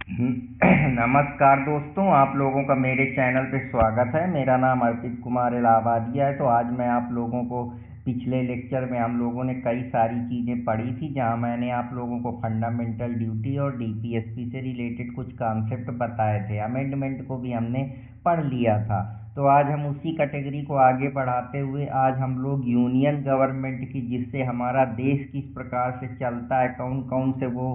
नमस्कार दोस्तों, आप लोगों का मेरे चैनल पे स्वागत है। मेरा नाम अर्पित कुमार इलाहाबादिया है। तो आज मैं आप लोगों को पिछले लेक्चर में हम लोगों ने कई सारी चीज़ें पढ़ी थी, जहां मैंने आप लोगों को फंडामेंटल ड्यूटी और डीपीएसपी से रिलेटेड कुछ कॉन्सेप्ट बताए थे। अमेंडमेंट को भी हमने पढ़ लिया था। तो आज हम उसी कैटेगरी को आगे बढ़ाते हुए आज हम लोग यूनियन गवर्नमेंट की, जिससे हमारा देश किस प्रकार से चलता है, कौन कौन से वो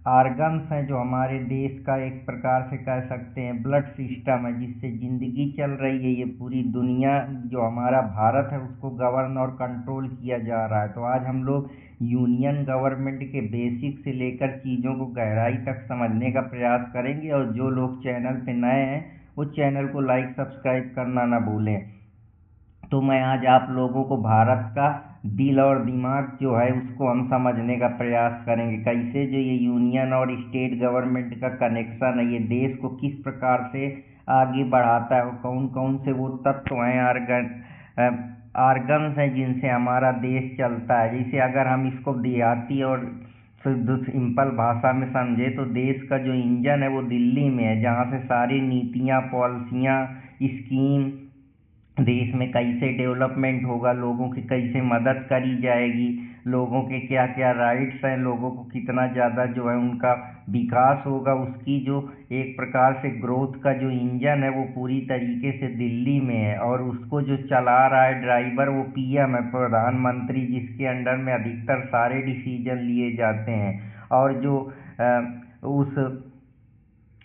आर्गन्स हैं जो हमारे देश का एक प्रकार से कह सकते हैं ब्लड सिस्टम है, जिससे ज़िंदगी चल रही है। ये पूरी दुनिया जो हमारा भारत है उसको गवर्न और कंट्रोल किया जा रहा है। तो आज हम लोग यूनियन गवर्नमेंट के बेसिक से लेकर चीज़ों को गहराई तक समझने का प्रयास करेंगे। और जो लोग चैनल पे नए हैं वो चैनल को लाइक सब्सक्राइब करना ना भूलें। तो मैं आज आप लोगों को भारत का दिल और दिमाग जो है उसको हम समझने का प्रयास करेंगे। कैसे जो ये यूनियन और स्टेट गवर्नमेंट का कनेक्शन है, ये देश को किस प्रकार से आगे बढ़ाता है, और कौन कौन से वो तत्व हैं, आर्गन्स हैं जिनसे हमारा देश चलता है। जैसे अगर हम इसको देहाती और शुद्ध सिंपल भाषा में समझे तो देश का जो इंजन है वो दिल्ली में है, जहाँ से सारी नीतियाँ, पॉलिसियाँ, स्कीम, देश में कैसे डेवलपमेंट होगा, लोगों की कैसे मदद करी जाएगी, लोगों के क्या क्या राइट्स हैं, लोगों को कितना ज़्यादा जो है उनका विकास होगा, उसकी जो एक प्रकार से ग्रोथ का जो इंजन है वो पूरी तरीके से दिल्ली में है। और उसको जो चला रहा है ड्राइवर वो पीएम है, प्रधानमंत्री, जिसके अंडर में अधिकतर सारे डिसीजन लिए जाते हैं। और जो उस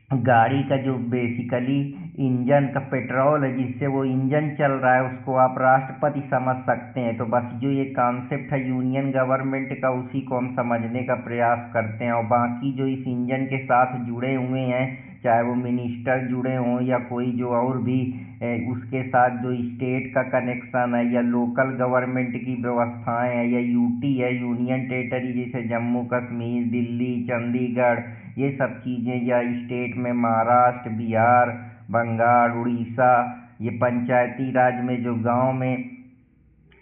गाड़ी का जो बेसिकली इंजन का पेट्रोल है, जिससे वो इंजन चल रहा है, उसको आप राष्ट्रपति समझ सकते हैं। तो बस जो ये कॉन्सेप्ट है यूनियन गवर्नमेंट का, उसी को हम समझने का प्रयास करते हैं। और बाकी जो इस इंजन के साथ जुड़े हुए हैं, चाहे वो मिनिस्टर जुड़े हों या कोई जो और भी उसके साथ जो स्टेट का कनेक्शन है, या लोकल गवर्नमेंट की व्यवस्थाएं हैं, या यूटी है, यूनियन टेरिटरी, जैसे जम्मू कश्मीर, दिल्ली, चंडीगढ़, ये सब चीज़ें, या स्टेट में महाराष्ट्र, बिहार, बंगाल, उड़ीसा, ये पंचायती राज में जो गांव में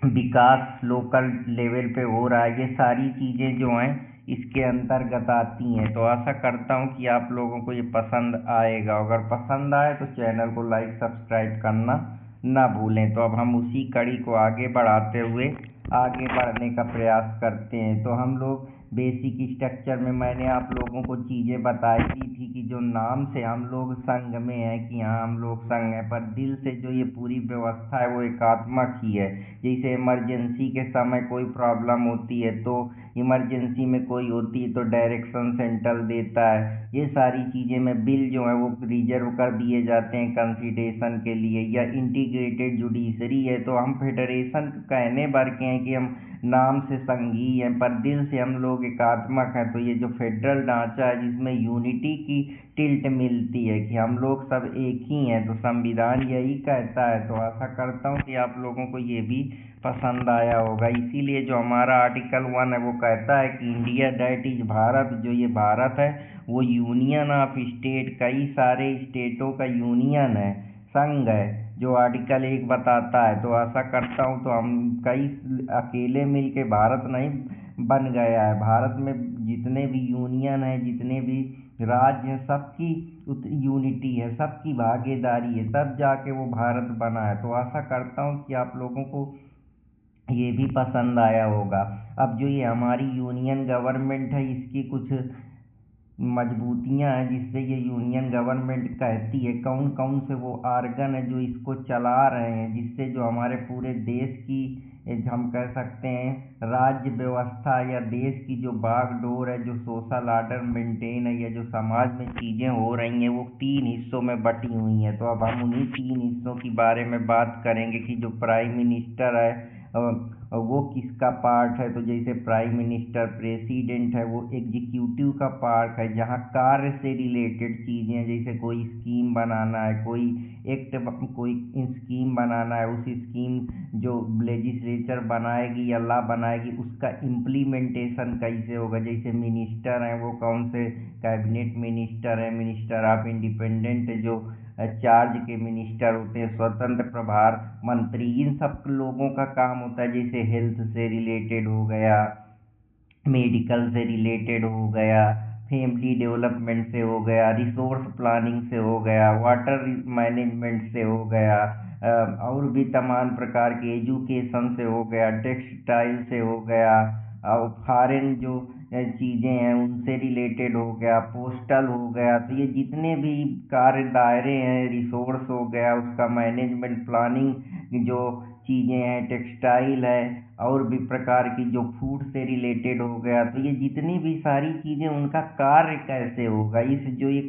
विकास लोकल लेवल पे हो रहा है, ये सारी चीज़ें जो हैं इसके अंतर्गत आती हैं। तो आशा करता हूँ कि आप लोगों को ये पसंद आएगा। अगर पसंद आए तो चैनल को लाइक सब्सक्राइब करना ना भूलें। तो अब हम उसी कड़ी को आगे बढ़ाते हुए आगे बढ़ने का प्रयास करते हैं। तो हम लोग बेसिक स्ट्रक्चर में मैंने आप लोगों को चीज़ें बताई दी थी कि जो नाम से हम लोग संघ में हैं, कि हाँ हम लोग संघ हैं, पर दिल से जो ये पूरी व्यवस्था है वो एकात्मक ही है। जैसे इमरजेंसी के समय कोई प्रॉब्लम होती है तो इमरजेंसी में कोई होती है तो डायरेक्शन सेंटर देता है। ये सारी चीज़ें में बिल जो है वो रिजर्व कर दिए जाते हैं कंसिडरेशन के लिए। या इंटीग्रेटेड जुडिशरी है, तो हम फेडरेशन कहने भर के हैं कि हम नाम से संघीय हैं पर दिल से हम लोग एकात्मक हैं। तो ये जो फेडरल ढांचा है जिसमें यूनिटी की टिल्ट मिलती है कि हम लोग सब एक ही हैं, तो संविधान यही कहता है। तो आशा करता हूँ कि आप लोगों को ये भी पसंद आया होगा। इसीलिए जो हमारा आर्टिकल 1 है वो कहता है कि इंडिया दैट इज भारत, जो ये भारत है वो यूनियन ऑफ स्टेट, कई सारे स्टेटों का यूनियन है, संघ है, जो आर्टिकल 1 बताता है। तो आशा करता हूँ तो हम कई अकेले मिल के भारत नहीं बन गया है। भारत में जितने भी यूनियन है, जितने भी राज्य हैं, सबकी यूनिटी है, सबकी भागीदारी है, तब जाके वो भारत बना है। तो आशा करता हूँ कि आप लोगों को ये भी पसंद आया होगा। अब जो ये हमारी यूनियन गवर्नमेंट है, इसकी कुछ मजबूतियाँ हैं जिससे ये यूनियन गवर्नमेंट कहती है, कौन कौन से वो आर्गन है जो इसको चला रहे हैं, जिससे जो हमारे पूरे देश की हम कह सकते हैं राज्य व्यवस्था या देश की जो बागडोर है, जो सोशल ऑर्डर मेंटेन है, या जो समाज में चीज़ें हो रही हैं, वो 3 हिस्सों में बटी हुई हैं। तो अब हम उन्हीं 3 हिस्सों की बारे में बात करेंगे कि जो प्राइम मिनिस्टर है वो किसका पार्ट है। तो जैसे प्राइम मिनिस्टर, प्रेसिडेंट है, वो एग्जीक्यूटिव का पार्ट है, जहाँ कार्य से रिलेटेड चीज़ें, जैसे कोई स्कीम बनाना है, कोई एक्ट, कोई स्कीम बनाना है, उस स्कीम जो लेजिस्लेचर बनाएगी या लॉ बनाएगी उसका इम्प्लीमेंटेशन कैसे होगा। जैसे मिनिस्टर हैं वो कौन से, कैबिनेट मिनिस्टर हैं, मिनिस्टर ऑफ इंडिपेंडेंट जो चार्ज के मिनिस्टर होते हैं, स्वतंत्र प्रभार मंत्री, इन सब लोगों का काम होता है। जैसे हेल्थ से रिलेटेड हो गया, मेडिकल से रिलेटेड हो गया, फैमिली डेवलपमेंट से हो गया, रिसोर्स प्लानिंग से हो गया, वाटर मैनेजमेंट से हो गया, और भी तमाम प्रकार के एजुकेशन से हो गया, टेक्सटाइल से हो गया, और फॉरेन जो चीज़ें हैं उनसे रिलेटेड हो गया, पोस्टल हो गया। तो ये जितने भी कार्य दायरे हैं, रिसोर्स हो गया, उसका मैनेजमेंट प्लानिंग जो चीज़ें हैं, टेक्सटाइल है, और भी प्रकार की जो फूड से रिलेटेड हो गया। तो ये जितनी भी सारी चीज़ें उनका कार्य कैसे होगा, इस जो ये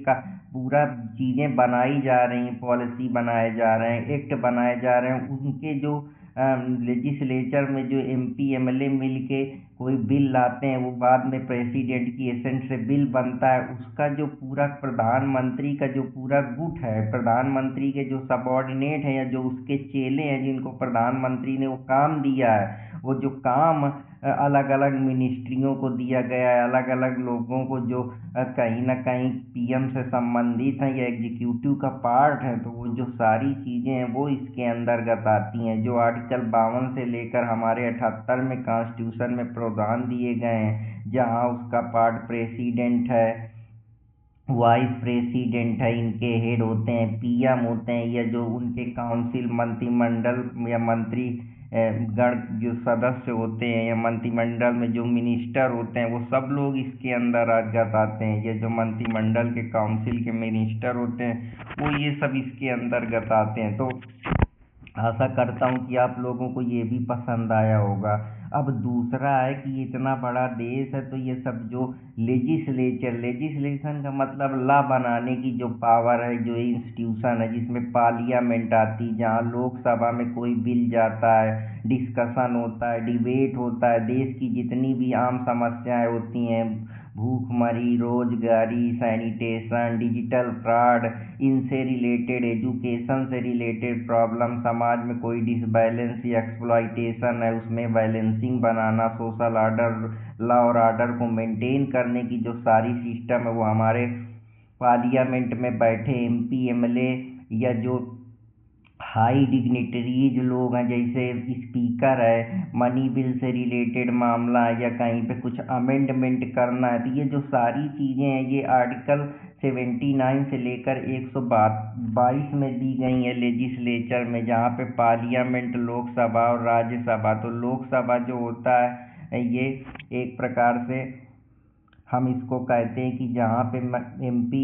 पूरा चीज़ें बनाई जा रही हैं, पॉलिसी बनाए जा रहे हैं, एक्ट बनाए जा रहे हैं, उनके जो लेजिस्लेचर में जो MP MLA मिल के कोई बिल लाते हैं, वो बाद में प्रेसिडेंट की एसेंट से बिल बनता है। उसका जो पूरा प्रधानमंत्री का जो पूरा गुट है, प्रधानमंत्री के जो सबॉर्डिनेट है या जो उसके चेले हैं जिनको प्रधानमंत्री ने वो काम दिया है, वो जो काम अलग अलग मिनिस्ट्रियों को दिया गया है, अलग अलग लोगों को जो कहीं ना कहीं PM से संबंधित हैं या एग्जीक्यूटिव का पार्ट है, तो वो जो सारी चीज़ें हैं वो इसके अंतर्गत आती हैं। जो आर्टिकल 52 से लेकर हमारे 78 में कॉन्स्टिट्यूशन में प्रावधान दिए गए हैं, जहाँ उसका पार्ट प्रेसिडेंट है, वाइस प्रेसिडेंट है, इनके हेड होते हैं, PM होते हैं, या जो उनके काउंसिल मंत्रिमंडल या मंत्री गण जो सदस्य होते हैं, या मंत्रिमंडल में जो मिनिस्टर होते हैं, वो सब लोग इसके अंदर अंतर्गत आते हैं। ये जो मंत्रिमंडल के काउंसिल के मिनिस्टर होते हैं, वो ये सब इसके अंतर्गत आते हैं। तो आशा करता हूँ कि आप लोगों को ये भी पसंद आया होगा। अब दूसरा है कि इतना बड़ा देश है, तो ये सब जो लेजिस्लेशन का मतलब लॉ बनाने की जो पावर है, जो इंस्टीट्यूशन है, जिसमें पार्लियामेंट आती, जहाँ लोकसभा में कोई बिल जाता है, डिस्कशन होता है, डिबेट होता है, देश की जितनी भी आम समस्याएं होती हैं, भूखमरी, रोजगारी, सैनिटेशन, डिजिटल फ्रॉड, इनसे रिलेटेड, एजुकेशन से रिलेटेड प्रॉब्लम, समाज में कोई डिसबैलेंस या एक्सप्लॉइटेशन है उसमें बैलेंसिंग बनाना, सोशल ऑर्डर, लॉ और ऑर्डर को मेंटेन करने की जो सारी सिस्टम है वो हमारे पार्लियामेंट में बैठे MP MLA या जो हाई डिग्निटरीज लोग हैं, जैसे स्पीकर है, मनी बिल से रिलेटेड मामला है, या कहीं पे कुछ अमेंडमेंट करना है, तो ये जो सारी चीज़ें हैं ये आर्टिकल 79 से लेकर 122 में दी गई है लेजिस्लेचर में, जहाँ पे पार्लियामेंट, लोकसभा और राज्यसभा। तो लोकसभा जो होता है ये एक प्रकार से हम इसको कहते हैं कि जहाँ पे MP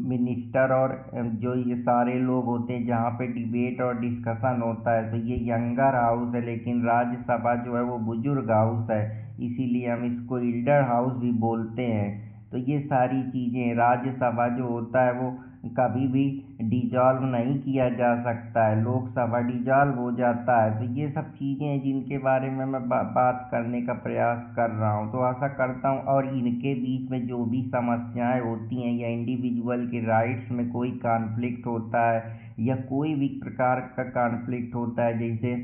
मिनिस्टर और जो ये सारे लोग होते हैं, जहाँ पे डिबेट और डिस्कशन होता है, तो ये यंगर हाउस है। लेकिन राज्यसभा जो है वो बुजुर्ग हाउस है, इसीलिए हम इसको एल्डर हाउस भी बोलते हैं। तो ये सारी चीज़ें, राज्यसभा जो होता है वो कभी भी डिजॉल्व नहीं किया जा सकता है, लोकसभा डिजॉल्व हो जाता है। तो ये सब चीज़ें हैं जिनके बारे में मैं बात करने का प्रयास कर रहा हूँ। तो आशा करता हूँ, और इनके बीच में जो भी समस्याएं होती हैं या इंडिविजुअल के राइट्स में कोई कॉन्फ्लिक्ट होता है या कोई भी प्रकार का कॉन्फ्लिक्ट होता है, जैसे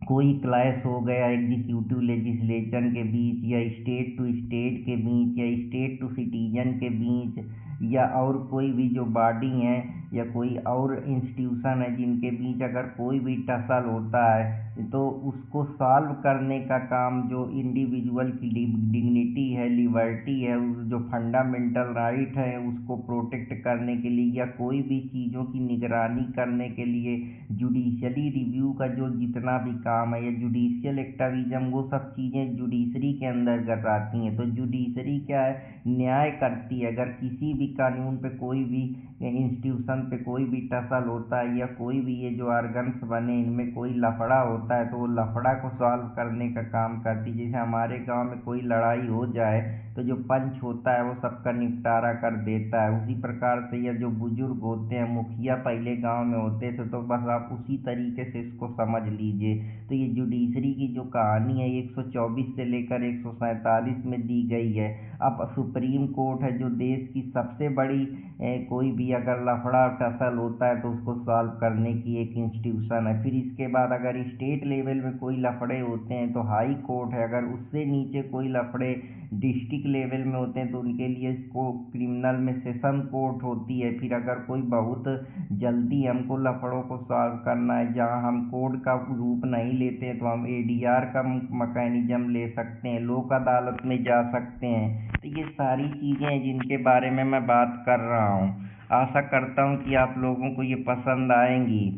कोई क्लैश हो गया एग्जीक्यूटिव लेजिस्लेशन के बीच, या स्टेट टू स्टेट के बीच, या स्टेट टू सिटीजन के बीच, या और कोई भी जो बॉडी हैं या कोई और इंस्टीट्यूशन है जिनके बीच अगर कोई भी टसल होता है, तो उसको सॉल्व करने का काम जो इंडिविजुअल की डिग्निटी है, लिबर्टी है, जो फंडामेंटल राइट है उसको प्रोटेक्ट करने के लिए, या कोई भी चीज़ों की निगरानी करने के लिए जुडिशली रिव्यू का जो जितना भी काम है, या जुडिशियल एक्टिविज्म, वो सब चीज़ें जुडिशरी के अंतर्गत आती हैं। तो जुडिशरी क्या है, न्याय करती है। अगर किसी भी कानून पे, कोई भी इंस्टीट्यूशन पे कोई भी टसल होता है, या कोई भी ये जो ऑर्गन्स बने इनमें कोई लफड़ा होता है, तो वो लफड़ा को सॉल्व करने का काम करती है। जैसे हमारे गांव में कोई लड़ाई हो जाए तो जो पंच होता है वो सबका निपटारा कर देता है। उसी प्रकार से यह जो बुजुर्ग होते हैं, मुखिया पहले गांव में होते थे, तो बस आप उसी तरीके से इसको समझ लीजिए। तो ये जुडिशरी की जो कहानी है 124 से लेकर 147 में दी गई है। अब सुप्रीम कोर्ट है जो देश की सबसे बड़ी कोई भी अगर लफड़ा टसल होता है तो उसको सॉल्व करने की एक इंस्टीट्यूशन है। फिर इसके बाद अगर स्टेट लेवल में कोई लफड़े होते हैं तो हाई कोर्ट है। अगर उससे नीचे कोई लफड़े डिस्ट्रिक्ट लेवल में होते हैं तो उनके लिए को क्रिमिनल में सेशन कोर्ट होती है। फिर अगर कोई बहुत जल्दी हमको लफड़ों को सॉल्व करना है, जहाँ हम कोर्ट का रूप नहीं लेते हैं, तो हम ADR का मैकेनिज्म ले सकते हैं, लोक अदालत में जा सकते हैं। तो ये सारी चीज़ें हैं जिनके बारे में मैं बात कर रहा हूँ। आशा करता हूँ कि आप लोगों को ये पसंद आएंगी।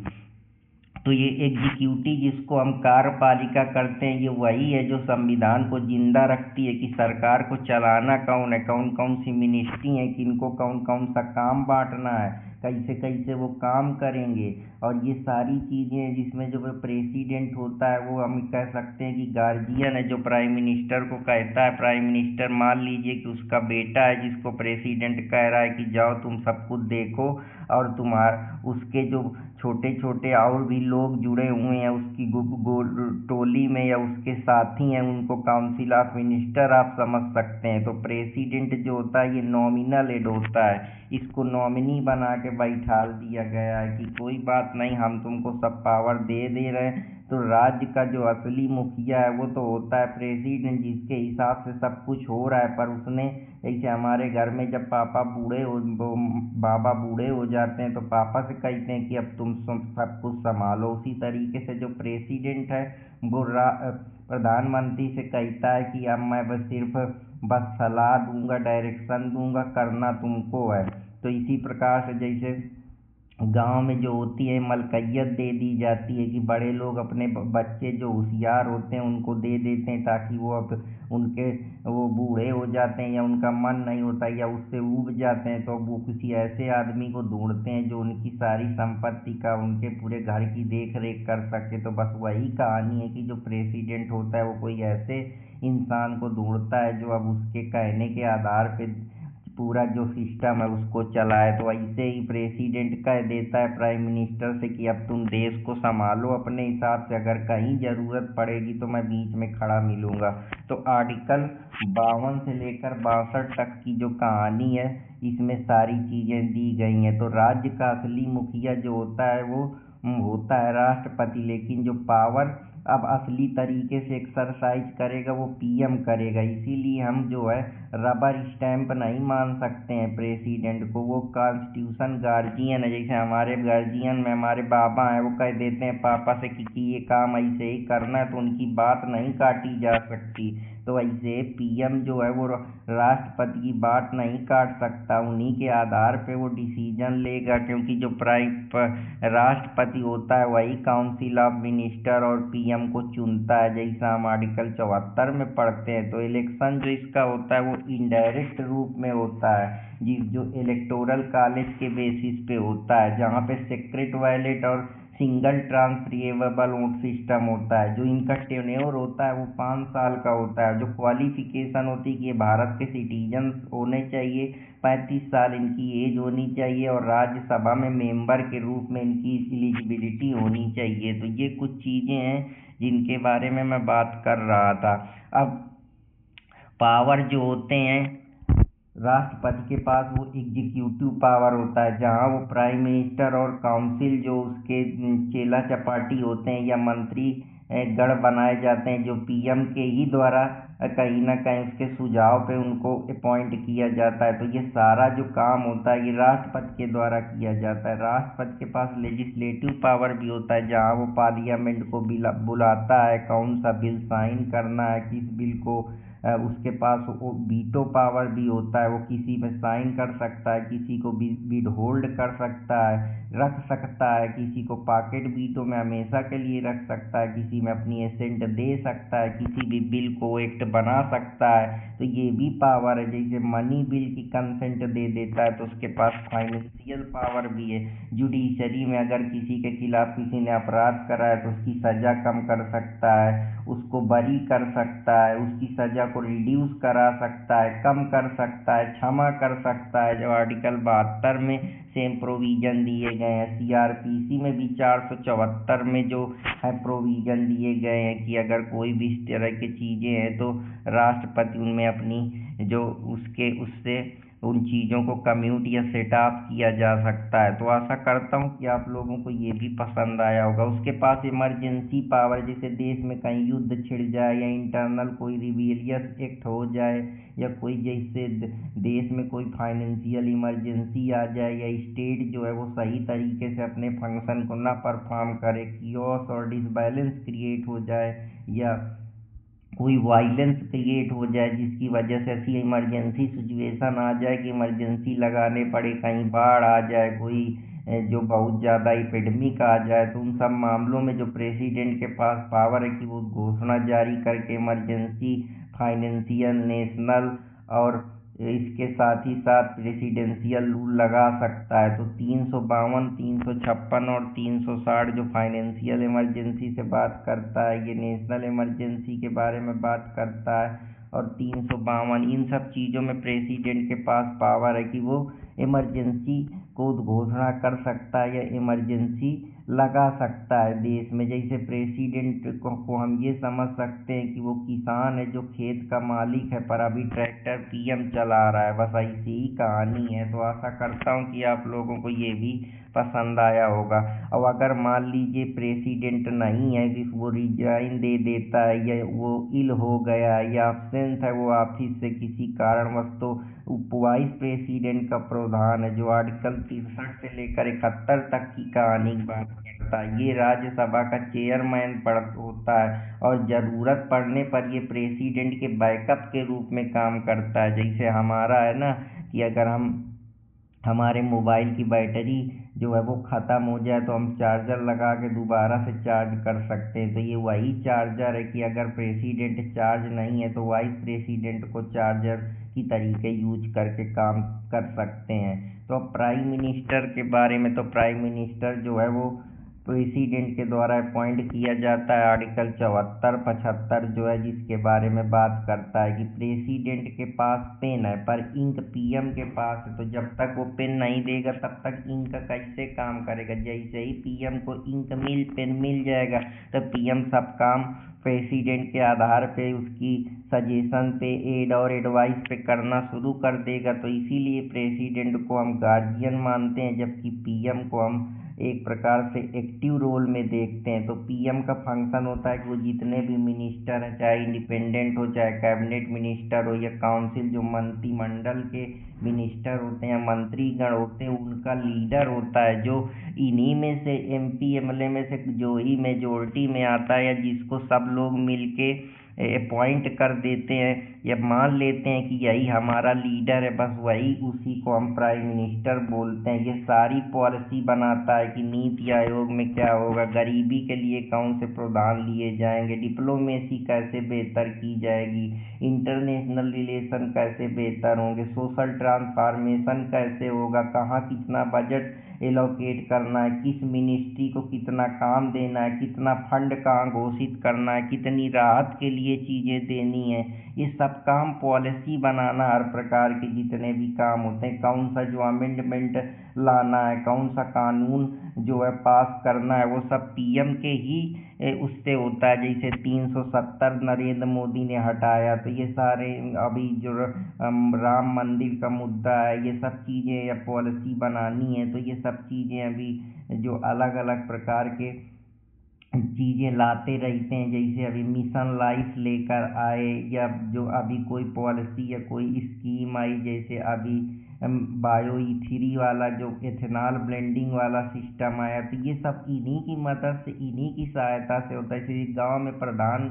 तो ये एग्जीक्यूटिव जिसको हम कार्यपालिका करते हैं, ये वही है जो संविधान को जिंदा रखती है कि सरकार को चलाना कौन है, कौन कौन सी मिनिस्ट्री है, किनको कौन कौन सा काम बांटना है, कैसे कैसे वो काम करेंगे। और ये सारी चीज़ें हैं जिसमें जो प्रेसिडेंट होता है वो हम कह सकते हैं कि गार्जियन है, जो प्राइम मिनिस्टर को कहता है। प्राइम मिनिस्टर मान लीजिए कि उसका बेटा है जिसको प्रेसिडेंट कह रहा है कि जाओ तुम सब कुछ देखो, और उसके जो छोटे छोटे और भी लोग जुड़े हुए हैं उसकी टोली में या उसके साथी हैं, उनको काउंसिल ऑफ मिनिस्टर आप समझ सकते हैं। तो प्रेसिडेंट जो होता है ये नॉमिनल हेड होता है, इसको नॉमिनी बना के बैठा दिया गया है कि कोई बात नहीं, हम तुमको सब पावर दे रहे हैं। तो राज्य का जो असली मुखिया है वो तो होता है प्रेसिडेंट, जिसके हिसाब से सब कुछ हो रहा है। पर उसने, जैसे हमारे घर में जब बाबा बूढ़े हो जाते हैं तो पापा से कहते हैं कि अब तुम सब कुछ संभालो, उसी तरीके से जो प्रेसिडेंट है वो प्रधानमंत्री से कहता है कि अब मैं बस सलाह दूंगा, डायरेक्शन दूंगा, करना तुमको है। तो इसी प्रकार से जैसे गांव में जो होती है मलकइयत दे दी जाती है कि बड़े लोग अपने बच्चे जो होशियार होते हैं उनको दे देते हैं, ताकि वो अब वो बूढ़े हो जाते हैं या उनका मन नहीं होता या उससे ऊब जाते हैं, तो वो किसी ऐसे आदमी को ढूंढते हैं जो उनकी सारी संपत्ति का, उनके पूरे घर की देख रेख कर सके। तो बस वही कहानी है कि जो प्रेसिडेंट होता है वो कोई ऐसे इंसान को ढूंढता है जो अब उसके कहने के आधार पे पूरा जो सिस्टम है उसको चलाए। तो ऐसे ही प्रेसिडेंट कह देता है प्राइम मिनिस्टर से कि अब तुम देश को संभालो अपने हिसाब से, अगर कहीं ज़रूरत पड़ेगी तो मैं बीच में खड़ा मिलूंगा। तो आर्टिकल 52 से लेकर 62 तक की जो कहानी है इसमें सारी चीज़ें दी गई हैं। तो राज्य का असली मुखिया जो होता है वो होता है राष्ट्रपति, लेकिन जो पावर अब असली तरीके से एक्सरसाइज करेगा वो PM करेगा। इसीलिए हम जो है रबर स्टैंप नहीं मान सकते हैं प्रेसिडेंट को, वो कॉन्स्टिट्यूशन गार्जियन है। जैसे हमारे गार्जियन में हमारे बाबा हैं, वो कह देते हैं पापा से कि ये काम ऐसे ही करना है, तो उनकी बात नहीं काटी जा सकती। तो ऐसे PM जो है वो राष्ट्रपति की बात नहीं काट सकता, उन्हीं के आधार पे वो डिसीजन लेगा, क्योंकि जो राष्ट्रपति होता है वही काउंसिल ऑफ मिनिस्टर और PM को चुनता है, जैसा हम आर्टिकल 74 में पढ़ते हैं। तो इलेक्शन जो इसका होता है वो इनडायरेक्ट रूप में होता है, जो इलेक्टोरल कॉलेज के बेसिस पे होता है, जहाँ पे सीक्रेट बैलेट और सिंगल ट्रांसफरेबल वोट सिस्टम होता है। जो इनका टेन्योर होता है वो 5 साल का होता है। जो क्वालिफिकेशन होती है कि ये भारत के सिटीजन होने चाहिए, 35 साल इनकी एज होनी चाहिए, और राज्यसभा में मेंबर के रूप में इनकी एलिजिबिलिटी होनी चाहिए। तो ये कुछ चीज़ें हैं जिनके बारे में मैं बात कर रहा था। अब पावर जो होते हैं राष्ट्रपति के पास, वो एग्जीक्यूटिव पावर होता है, जहाँ वो प्राइम मिनिस्टर और काउंसिल जो उसके चेला चपाटी होते हैं या मंत्री गण बनाए जाते हैं, जो PM के ही द्वारा कहीं ना कहीं उसके सुझाव पे उनको अपॉइंट किया जाता है। तो ये सारा जो काम होता है ये राष्ट्रपति के द्वारा किया जाता है। राष्ट्रपति के पास लेजिस्लेटिव पावर भी होता है, जहाँ वो पार्लियामेंट को बुलाता है, कौन सा बिल साइन करना है, किस बिल को उसके पास वो वीटो पावर भी होता है, वो किसी में साइन कर सकता है, किसी को विद होल्ड कर सकता है, रख सकता है, किसी को पॉकेट वीटो में हमेशा के लिए रख सकता है, किसी में अपनी एसेंट दे सकता है, किसी भी बिल को एक्ट बना सकता है। तो ये भी पावर है। जैसे मनी बिल की कंसेंट दे देता है तो उसके पास फाइनेंशियल पावर भी है। जुडिशरी में अगर किसी के खिलाफ किसी ने अपराध करा है तो उसकी सजा कम कर सकता है, उसको बरी कर सकता है, उसकी सजा को रिड्यूस करा सकता है, कम कर सकता है, क्षमा कर सकता है। जो आर्टिकल 72 में सेम प्रोविजन दिए गए हैं। CRPC में भी 474 में जो है प्रोविजन दिए गए हैं कि अगर कोई भी इस तरह की चीज़ें हैं तो राष्ट्रपति उनमें अपनी जो उससे उन चीज़ों को कम्यूट या सेटअप किया जा सकता है। तो आशा करता हूँ कि आप लोगों को ये भी पसंद आया होगा। उसके पास इमरजेंसी पावर, जैसे देश में कहीं युद्ध छिड़ जाए या इंटरनल कोई रिबेलियस एक्ट हो जाए या कोई जैसे देश में कोई फाइनेंशियल इमरजेंसी आ जाए या स्टेट जो है वो सही तरीके से अपने फंक्शन को ना परफॉर्म करे, कियोस और डिसबैलेंस क्रिएट हो जाए या कोई वायलेंस क्रिएट हो जाए जिसकी वजह से ऐसी इमरजेंसी सिचुएशन आ जाए कि इमरजेंसी लगाने पड़े, कहीं बाढ़ आ जाए, कोई जो बहुत ज़्यादा एपिडेमिक आ जाए, तो उन सब मामलों में जो प्रेसिडेंट के पास पावर है कि वो घोषणा जारी करके इमरजेंसी फाइनेंशियल, नेशनल और इसके साथ ही साथ प्रेसिडेंशियल रूल लगा सकता है। तो 352, 356 और 360 जो फाइनेंशियल इमरजेंसी से बात करता है, ये नेशनल इमरजेंसी के बारे में बात करता है। और 352 इन सब चीज़ों में प्रेसिडेंट के पास पावर है कि वो इमरजेंसी को घोषणा कर सकता है या इमरजेंसी लगा सकता है देश में। जैसे प्रेसिडेंट को हम ये समझ सकते हैं कि वो किसान है जो खेत का मालिक है पर अभी ट्रैक्टर पीएम चला रहा है, बस ऐसी ही कहानी है। तो आशा करता हूँ कि आप लोगों को ये भी पसंद आया होगा। और अगर मान लीजिए प्रेसिडेंट नहीं है कि वो रिजाइन दे देता है या वो इल हो गया है या एब्सेंट है वो ऑफिस से किसी कारणवश, तो वाइस प्रेसिडेंट का प्रावधान है जो आर्टिकल 63 से लेकर 71 तक की कहानी की बात करता है। ये राज्यसभा का चेयरमैन होता है और ज़रूरत पड़ने पर ये प्रेसिडेंट के बैकअप के रूप में काम करता है। जैसे हमारा है ना कि अगर हमारे मोबाइल की बैटरी जो है वो ख़त्म हो जाए तो हम चार्जर लगा के दोबारा से चार्ज कर सकते हैं। तो ये वही चार्जर है कि अगर प्रेसिडेंट चार्ज नहीं है तो वाइस प्रेसिडेंट को चार्जर की तरीके यूज करके काम कर सकते हैं। तो अब प्राइम मिनिस्टर के बारे में, तो प्राइम मिनिस्टर जो है वो प्रेसिडेंट के द्वारा अपॉइंट किया जाता है। आर्टिकल 74, 75 जो है जिसके बारे में बात करता है कि प्रेसिडेंट के पास पेन है पर इंक पीएम के पास है। तो जब तक वो पेन नहीं देगा तब तक इंक कैसे काम करेगा। जैसे ही पीएम को पेन मिल जाएगा तो पीएम सब काम प्रेसिडेंट के आधार पे, उसकी सजेशन पे, एड और एडवाइस पे करना शुरू कर देगा। तो इसीलिए प्रेसिडेंट को हम गार्जियन मानते हैं जबकि पीएम को हम एक प्रकार से एक्टिव रोल में देखते हैं। तो पीएम का फंक्शन होता है कि वो जितने भी मिनिस्टर हैं, चाहे इंडिपेंडेंट हो, चाहे कैबिनेट मिनिस्टर हो या काउंसिल जो मंत्रिमंडल के मिनिस्टर होते हैं, मंत्रीगण होते हैं, उनका लीडर होता है जो इन्हीं में से एमपी एमएलए में से जो ही मेजोरिटी में आता है या जिसको सब लोग मिलके अपॉइंट कर देते हैं या मान लेते हैं कि यही हमारा लीडर है, बस वही उसी को हम प्राइम मिनिस्टर बोलते हैं। ये सारी पॉलिसी बनाता है कि नीति आयोग में क्या होगा, गरीबी के लिए कौन से प्रावधान लिए जाएंगे, डिप्लोमेसी कैसे बेहतर की जाएगी, इंटरनेशनल रिलेशन कैसे बेहतर होंगे, सोशल ट्रांसफॉर्मेशन कैसे होगा, कहाँ कितना बजट एलोकेट करना है, किस मिनिस्ट्री को कितना काम देना है, कितना फंड कहाँ घोषित करना है, कितनी राहत के लिए चीज़ें देनी है। ये सब काम पॉलिसी बनाना, हर प्रकार के जितने भी काम होते हैं, कौन सा जो अमेंडमेंट लाना है, कौन सा कानून जो है पास करना है, वो सब पीएम के ही उससे होता है। जैसे 370 नरेंद्र मोदी ने हटाया, तो ये सारे अभी जो राम मंदिर का मुद्दा है, ये सब चीज़ें या पॉलिसी बनानी है, तो ये सब चीज़ें अभी जो अलग अलग प्रकार के चीज़ें लाते रहते हैं। जैसे अभी मिशन लाइफ लेकर आए या जो अभी कोई पॉलिसी या कोई स्कीम आई, जैसे अभी बायो ई3 वाला जो एथेनॉल ब्लेंडिंग वाला सिस्टम आया, तो ये सब इन्हीं की मदद से, इन्हीं की सहायता से होता है। जैसे गांव में प्रधान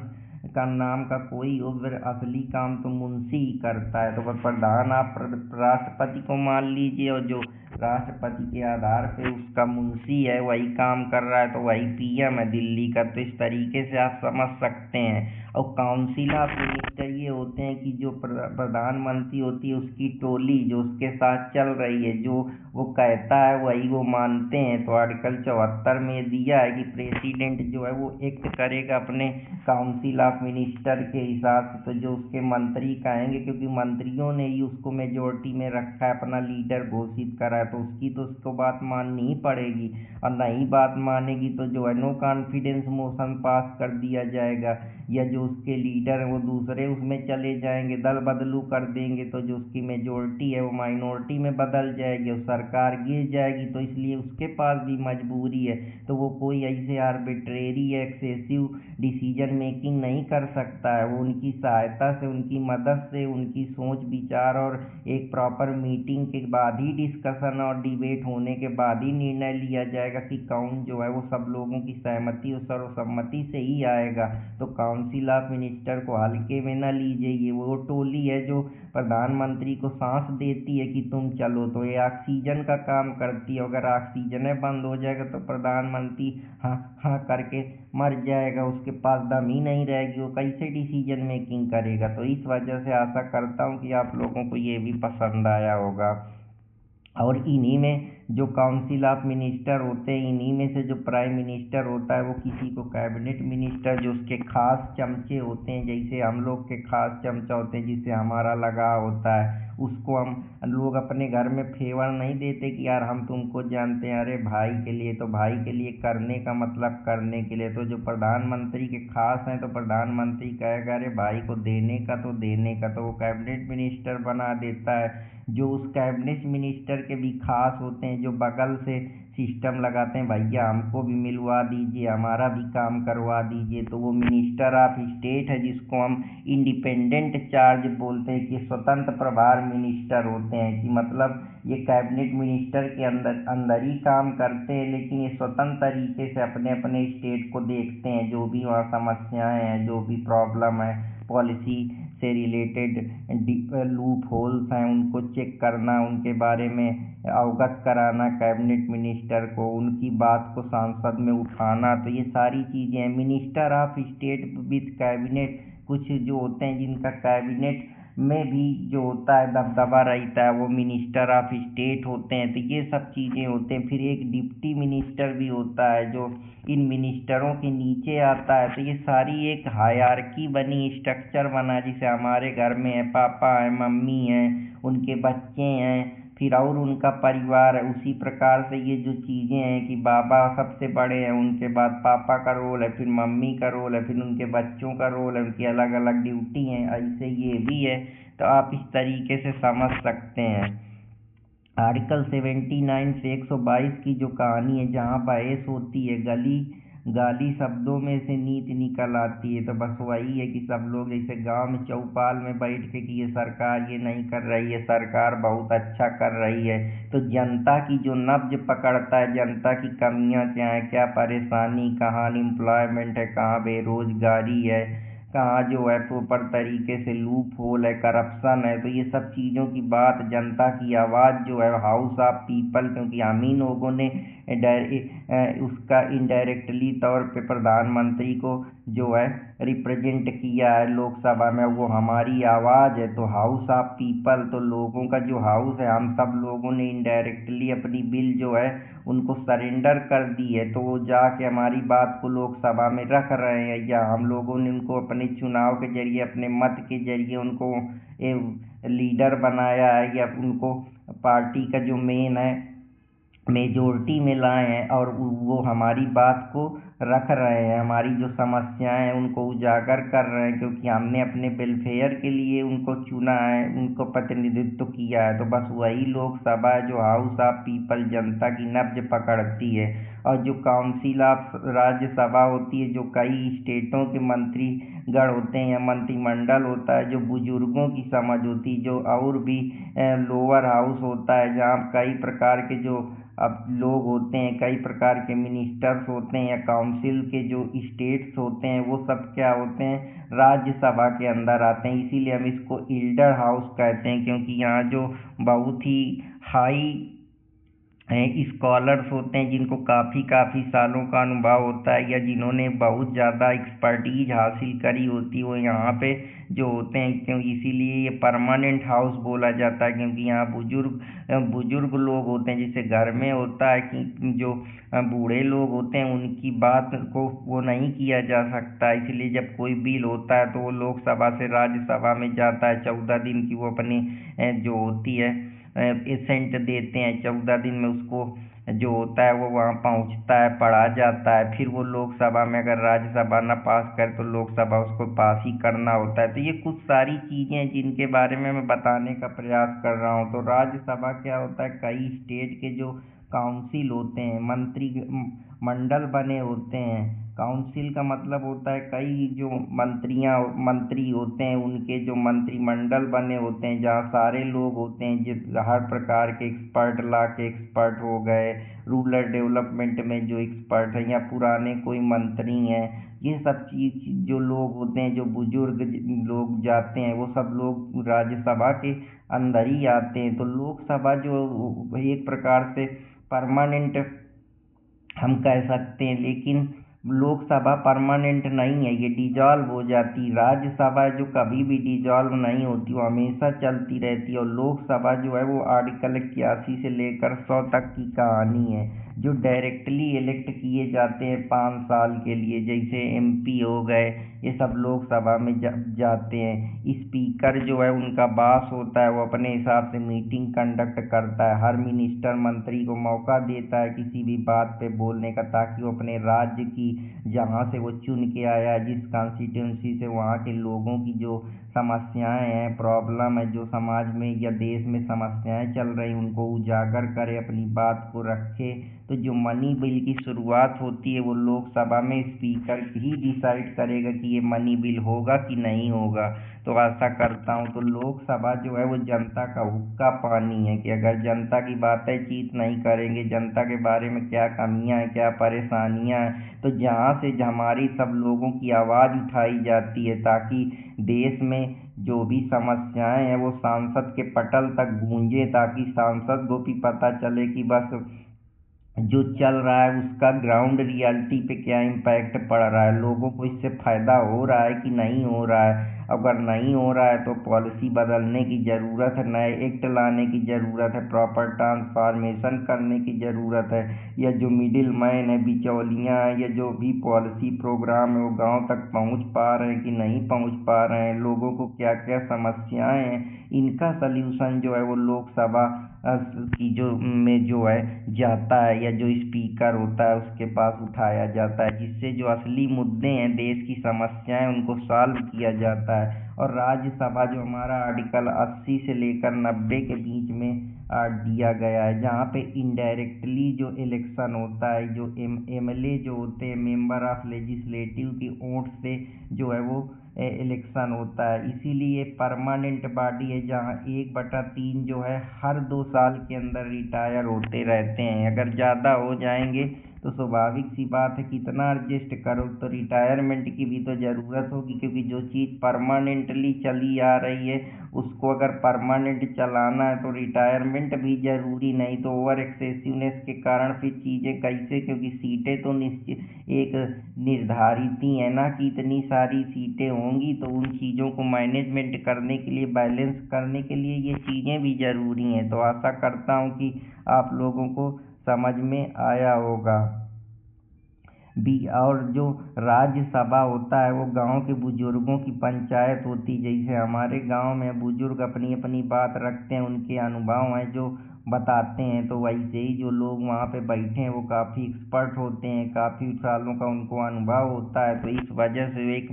का नाम का कोई हो, फिर असली काम तो मुंशी ही करता है। तो प्रधान आप राष्ट्रपति को मान लीजिए और जो राष्ट्रपति के आधार पे उसका मुंशी है वही काम कर रहा है, तो वही पीएम है दिल्ली का। तो इस तरीके से आप समझ सकते हैं। और काउंसिल ऑफ मिनिस्टर ये होते हैं कि जो प्रधानमंत्री होती है उसकी टोली जो उसके साथ चल रही है, जो वो कहता है वही वो मानते हैं। तो आर्टिकल 74 में दिया है कि प्रेसिडेंट जो है वो एक्ट करेगा अपने काउंसिल ऑफ मिनिस्टर के हिसाब से। तो जो उसके मंत्री कहेंगे, क्योंकि मंत्रियों ने ही उसको मेजोरिटी में रखा है, अपना लीडर घोषित करा है, तो उसको बात माननी ही पड़ेगी। और नहीं बात मानेगी तो जो है नो कॉन्फिडेंस मोशन पास कर दिया जाएगा, या जो उसके लीडर हैं वो दूसरे उसमें चले जाएंगे, दल बदलू कर देंगे, तो जो उसकी मेजोरिटी है वो माइनॉरिटी में बदल जाएगी और सरकार गिर जाएगी। तो इसलिए उसके पास भी मजबूरी है, तो वो कोई ऐसे आर्बिट्रेरी या एक्सेसिव डिसीजन मेकिंग नहीं कर सकता है। वो उनकी सहायता से, उनकी मदद से, उनकी सोच विचार और एक प्रॉपर मीटिंग के बाद ही, डिस्कशन और डिबेट होने के बाद ही निर्णय लिया जाएगा कि कौन जो है वो सब लोगों की सहमति और सर्वसम्मति से ही आएगा। तो काउंसिल ऑफ मिनिस्टर को हल्के में न लीजिए। ये वो टोली है जो प्रधानमंत्री को सांस देती है कि तुम चलो, तो ये ऑक्सीजन का काम करती है। अगर ऑक्सीजन बंद हो जाएगा तो प्रधानमंत्री हाँ हाँ करके मर जाएगा, उसके पास दम ही नहीं रहेगी, वो कैसे डिसीजन मेकिंग करेगा। तो इस वजह से आशा करता हूँ कि आप लोगों को ये भी पसंद आया होगा। और इन्हीं में जो काउंसिल ऑफ मिनिस्टर होते हैं, इन्हीं में से जो प्राइम मिनिस्टर होता है वो किसी को कैबिनेट मिनिस्टर, जो उसके खास चमचे होते हैं, जैसे हम लोग के खास चमचा होते हैं जिससे हमारा लगाव होता है, उसको हम लोग अपने घर में फेवर नहीं देते कि यार हम तुमको जानते हैं, अरे भाई के लिए, तो भाई के लिए करने का मतलब करने के लिए। तो जो प्रधानमंत्री के खास हैं तो प्रधानमंत्री कहेगा अरे भाई को देने का तो देने का, तो वो कैबिनेट मिनिस्टर बना देता है। जो उस कैबिनेट मिनिस्टर के भी खास होते हैं, जो बगल से सिस्टम लगाते हैं, भैया हमको भी मिलवा दीजिए, हमारा भी काम करवा दीजिए, तो वो मिनिस्टर ऑफ स्टेट है, जिसको हम इंडिपेंडेंट चार्ज बोलते हैं, कि स्वतंत्र प्रभार मिनिस्टर होते हैं। कि मतलब ये कैबिनेट मिनिस्टर के अंदर अंदर ही काम करते हैं, लेकिन ये स्वतंत्र तरीके से अपने अपने स्टेट को देखते हैं, जो भी वहाँ समस्याएं हैं, जो भी प्रॉब्लम है, पॉलिसी से रिलेटेड लूप होल्स हैं, उनको चेक करना, उनके बारे में अवगत कराना कैबिनेट मिनिस्टर को, उनकी बात को संसद में उठाना। तो ये सारी चीज़ें हैं। Minister of state with cabinet, कुछ जो होते हैं जिनका कैबिनेट में भी जो होता है दबदबा रहता है, वो मिनिस्टर ऑफ स्टेट होते हैं। तो ये सब चीज़ें होते हैं। फिर एक डिप्टी मिनिस्टर भी होता है जो इन मिनिस्टरों के नीचे आता है। तो ये सारी एक हायरार्की बनी, स्ट्रक्चर बना, जिसे हमारे घर में है, पापा है, मम्मी है, उनके बच्चे हैं, फिर और उनका परिवार है। उसी प्रकार से ये जो चीज़ें हैं कि बाबा सबसे बड़े हैं, उनके बाद पापा का रोल है, फिर मम्मी का रोल है, फिर उनके बच्चों का रोल है, उनकी अलग अलग ड्यूटी हैं, ऐसे ये भी है। तो आप इस तरीके से समझ सकते हैं। आर्टिकल 79 से 122 की जो कहानी है, जहाँ बहस होती है, गाली शब्दों में से नीति निकल आती है, तो बस वही है कि सब लोग जैसे गांव में चौपाल में बैठ के कि ये सरकार ये नहीं कर रही है, सरकार बहुत अच्छा कर रही है, तो जनता की जो नब्ज पकड़ता है, जनता की कमियां क्या है, क्या परेशानी, कहाँ अनएम्प्लॉयमेंट है, कहाँ बेरोजगारी है, कहाँ जो है प्रॉपर तरीके से लूप होल है, करप्शन है, तो ये सब चीज़ों की बात, जनता की आवाज़ जो है, हाउस ऑफ पीपल, क्योंकि हम ही लोगों ने उसका इनडायरेक्टली तौर पे प्रधानमंत्री को जो है रिप्रेजेंट किया है लोकसभा में, वो हमारी आवाज़ है। तो हाउस ऑफ पीपल, तो लोगों का जो हाउस है, हम सब लोगों ने इनडायरेक्टली अपनी बिल जो है उनको सरेंडर कर दी है, तो वो जाके हमारी बात को लोकसभा में रख रहे हैं, या हम लोगों ने उनको अपने चुनाव के जरिए, अपने मत के जरिए उनको लीडर बनाया है, या उनको पार्टी का जो मेन है मेजोरिटी में लाए हैं, और वो हमारी बात को रख रहे हैं, हमारी जो समस्याएं हैं उनको उजागर कर रहे हैं, क्योंकि हमने अपने वेलफेयर के लिए उनको चुना है, उनको प्रतिनिधित्व किया है। तो बस वही लोकसभा है जो हाउस ऑफ पीपल, जनता की नब्ज पकड़ती है। और जो काउंसिल ऑफ राज्यसभा होती है, जो कई स्टेटों के मंत्रीगण होते हैं या मंत्रिमंडल होता है, जो बुजुर्गों की समझ होती है, जो और भी लोअर हाउस होता है, जहाँ कई प्रकार के जो अब लोग होते हैं, कई प्रकार के मिनिस्टर्स होते हैं, या काउंसिल के जो स्टेट्स होते हैं, वो सब क्या होते हैं, राज्यसभा के अंदर आते हैं। इसीलिए हम इसको इल्डर हाउस कहते हैं, क्योंकि यहाँ जो बहुत ही हाई स्कॉलर्स होते हैं, जिनको काफ़ी सालों का अनुभव होता है, या जिन्होंने बहुत ज़्यादा एक्सपर्टीज हासिल करी होती है, वो यहाँ पे जो होते हैं। क्यों, इसीलिए ये परमानेंट हाउस बोला जाता है, क्योंकि यहाँ बुजुर्ग लोग होते हैं। जैसे घर में होता है कि जो बूढ़े लोग होते हैं, उनकी बात को वो नहीं किया जा सकता, इसलिए जब कोई बिल होता है तो वो लोकसभा से राज्यसभा में जाता है, 14 दिन की वो अपनी जो होती है एसेंट देते हैं, 14 दिन में उसको जो होता है वो वहाँ पहुँचता है, पढ़ा जाता है, फिर वो लोकसभा में अगर राज्यसभा ना पास करे तो लोकसभा उसको पास ही करना होता है। तो ये कुछ सारी चीज़ें हैं जिनके बारे में मैं बताने का प्रयास कर रहा हूँ। तो राज्यसभा क्या होता है, कई स्टेट के जो काउंसिल होते हैं, मंत्री मंडल बने होते हैं। काउंसिल का मतलब होता है कई जो मंत्री होते हैं उनके जो मंत्रिमंडल बने होते हैं, जहाँ सारे लोग होते हैं, जिस हर प्रकार के एक्सपर्ट, लॉ के एक्सपर्ट हो गए, रूरल डेवलपमेंट में जो एक्सपर्ट हैं, या पुराने कोई मंत्री हैं, ये सब चीज जो लोग होते हैं, जो बुजुर्ग लोग जाते हैं, वो सब लोग राज्यसभा के अंदर ही आते हैं। तो लोकसभा जो एक प्रकार से परमानेंट हम कह सकते हैं, लेकिन लोकसभा परमानेंट नहीं है, ये डिजॉल्व हो जाती। राज्यसभा जो कभी भी डिजॉल्व नहीं होती, वो हमेशा चलती रहती है। और लोकसभा जो है वो आर्टिकल 81 से लेकर 100 तक की कहानी है, जो डायरेक्टली इलेक्ट किए जाते हैं 5 साल के लिए, जैसे MP हो गए, ये सब लोकसभा में जाते हैं। स्पीकर जो है उनका बॉस होता है, वो अपने हिसाब से मीटिंग कंडक्ट करता है, हर मिनिस्टर मंत्री को मौका देता है किसी भी बात पे बोलने का, ताकि वो अपने राज्य की, जहाँ से वो चुन के आया है, जिस कॉन्स्टिट्यूंसी से, वहाँ के लोगों की जो समस्याएं हैं, प्रॉब्लम है, जो समाज में या देश में समस्याएं चल रही, उनको उजागर करे, अपनी बात को रखे। तो जो मनी बिल की शुरुआत होती है वो लोकसभा में स्पीकर ही डिसाइड करेगा कि ये मनी बिल होगा कि नहीं होगा। तो आशा करता हूँ, तो लोकसभा जो है वो जनता का हुक्का पानी है, कि अगर जनता की बातें चीत नहीं करेंगे, जनता के बारे में क्या कमियां हैं, क्या परेशानियां हैं, तो जहाँ से हमारी सब लोगों की आवाज़ उठाई जाती है, ताकि देश में जो भी समस्याएं हैं वो सांसद के पटल तक गूंजे, ताकि सांसद को भी पता चले कि बस जो चल रहा है उसका ग्राउंड रियलिटी पे क्या इम्पैक्ट पड़ रहा है, लोगों को इससे फायदा हो रहा है कि नहीं हो रहा है। अगर नहीं हो रहा है तो पॉलिसी बदलने की ज़रूरत है, नए एक्ट लाने की ज़रूरत है, प्रॉपर ट्रांसफॉर्मेशन करने की ज़रूरत है। या जो मिडिल मैन है, बिचौलियाँ हैं, या जो भी पॉलिसी प्रोग्राम है वो गांव तक पहुंच पा रहे हैं कि नहीं पहुंच पा रहे हैं, लोगों को क्या क्या समस्याएं हैं, इनका सल्यूशन जो है वो लोकसभा की जो है जाता है, या जो स्पीकर होता है उसके पास उठाया जाता है, जिससे जो असली मुद्दे हैं, देश की समस्याएं, उनको सॉल्व किया जाता है। और राज्यसभा जो हमारा आर्टिकल 80 से लेकर 90 के बीच में दिया गया है, जहाँ पे इनडायरेक्टली जो इलेक्शन होता है, जो MLA जो होते हैं, मेंबर ऑफ लेजिस्लेटिव की वोट से जो है वो इलेक्शन होता है। इसीलिए परमानेंट बॉडी है, जहाँ 1/3 जो है हर 2 साल के अंदर रिटायर होते रहते हैं। अगर ज़्यादा हो जाएंगे तो स्वाभाविक सी बात है, कितना एडजस्ट करो, तो रिटायरमेंट की भी तो ज़रूरत होगी, क्योंकि जो चीज़ परमानेंटली चली आ रही है उसको अगर परमानेंट चलाना है तो रिटायरमेंट भी ज़रूरी, नहीं तो ओवर एक्सेसिवनेस के कारण फिर चीज़ें कैसे, क्योंकि सीटें तो निश्चित एक निर्धारित ही है ना, कि इतनी सारी सीटें होंगी, तो उन चीज़ों को मैनेजमेंट करने के लिए, बैलेंस करने के लिए ये चीज़ें भी ज़रूरी हैं। तो आशा करता हूँ कि आप लोगों को समझ में आया होगा भी। और जो राज्यसभा होता है वो गांव के बुजुर्गों की पंचायत होती, जैसे हमारे गांव में बुजुर्ग अपनी अपनी बात रखते हैं, उनके अनुभव हैं जो बताते हैं, तो वैसे ही जो लोग वहाँ पे बैठे हैं वो काफ़ी एक्सपर्ट होते हैं, काफ़ी सालों का उनको अनुभव होता है। तो इस वजह से एक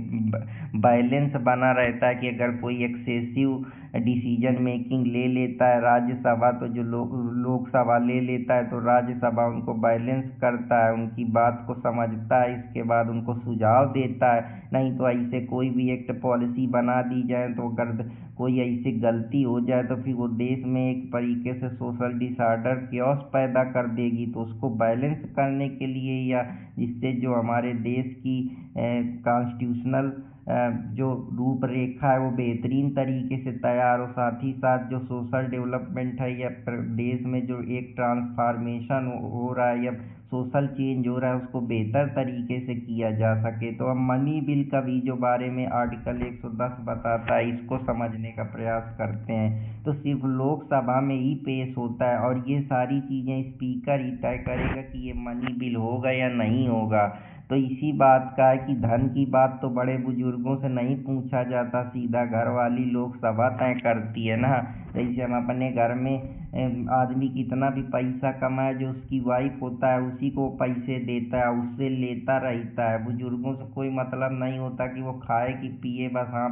बैलेंस बना रहता है, कि अगर कोई एक्सेसिव डिसीजन मेकिंग ले लेता है राज्यसभा, तो जो लोकसभा ले लेता है, तो राज्यसभा उनको बैलेंस करता है, उनकी बात को समझता है, इसके बाद उनको सुझाव देता है। नहीं तो ऐसे कोई भी एक्ट पॉलिसी बना दी जाए, तो अगर कोई ऐसी गलती हो जाए तो फिर वो देश में एक तरीके से सोशल डिसऑर्डर क्योस पैदा कर देगी। तो उसको बैलेंस करने के लिए, या जिससे जो हमारे देश की कॉन्स्टिट्यूशनल जो रूपरेखा है वो बेहतरीन तरीके से तैयार हो, साथ ही साथ जो सोशल डेवलपमेंट है, या देश में जो एक ट्रांसफॉर्मेशन हो रहा है, या सोशल चेंज हो रहा है, उसको बेहतर तरीके से किया जा सके। तो अब मनी बिल का भी जो बारे में आर्टिकल 110 बताता है, इसको समझने का प्रयास करते हैं। तो सिर्फ लोकसभा में ही पेश होता है, और ये सारी चीज़ें स्पीकर ही तय करेगा कि ये मनी बिल होगा या नहीं होगा। तो इसी बात का है कि धन की बात तो बड़े बुजुर्गों से नहीं पूछा जाता, सीधा घर वाली लोकसभा तय करती है ना। जैसे हम अपने घर में आदमी कितना भी पैसा कमाए, जो उसकी वाइफ होता है उसी को पैसे देता है, उससे लेता रहता है। बुजुर्गों से कोई मतलब नहीं होता कि वो खाए कि पिए, बस हाँ